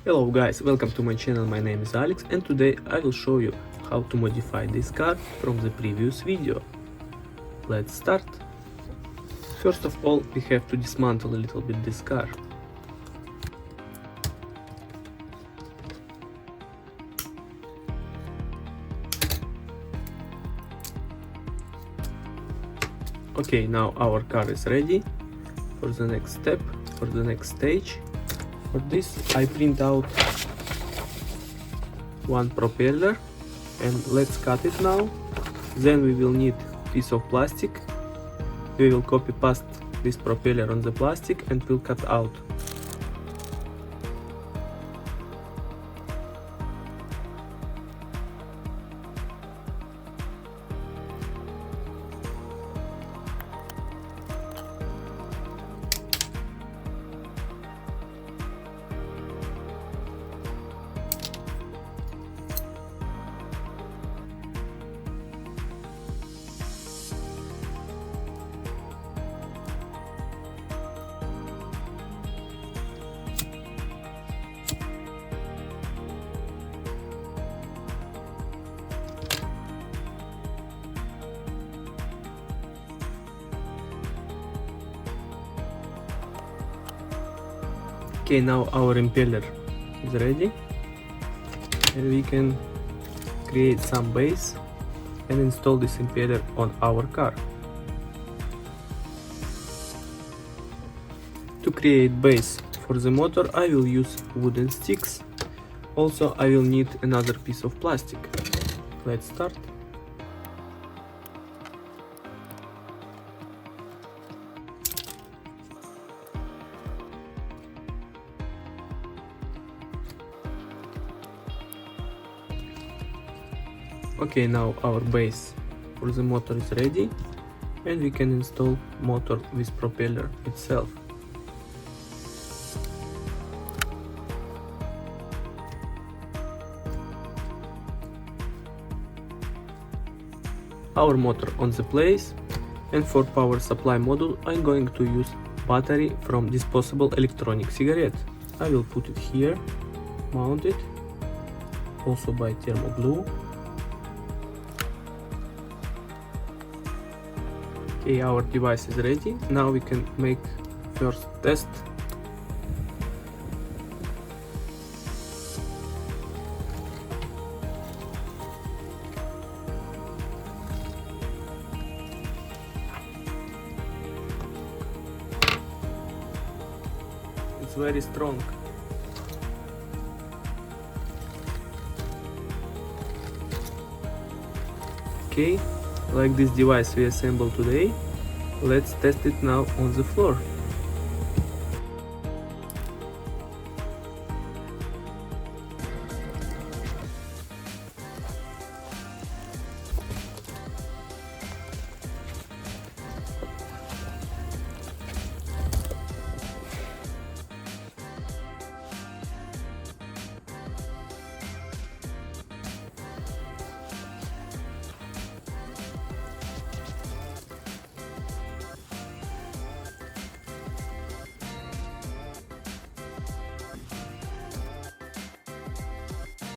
Hello guys, welcome to my channel. My name is Alex and today I will show you how to modify this car from the previous video. Let's start. First of all, we have to dismantle a little bit this car. Okay, now our car is ready for the next step, for the next stage. For this I print out one propeller and let's cut it now. Then we will need piece of plastic. We will copy paste this propeller on the plastic and we'll cut out. Okay, now our impeller is ready and we can create some base and install this impeller on our car. To create base for the motor I will use wooden sticks. Also I will need another piece of plastic. Let's start. Okay, now our base for the motor is ready and we can install motor with propeller itself. Our motor on the place, and for power supply module I'm going to use battery from disposable electronic cigarette. I will put it here, mount it, also by thermo glue. Okay, our device is ready. Now we can make first test. It's very strong. Okay, like this device we assembled today. Let's test it now on the floor.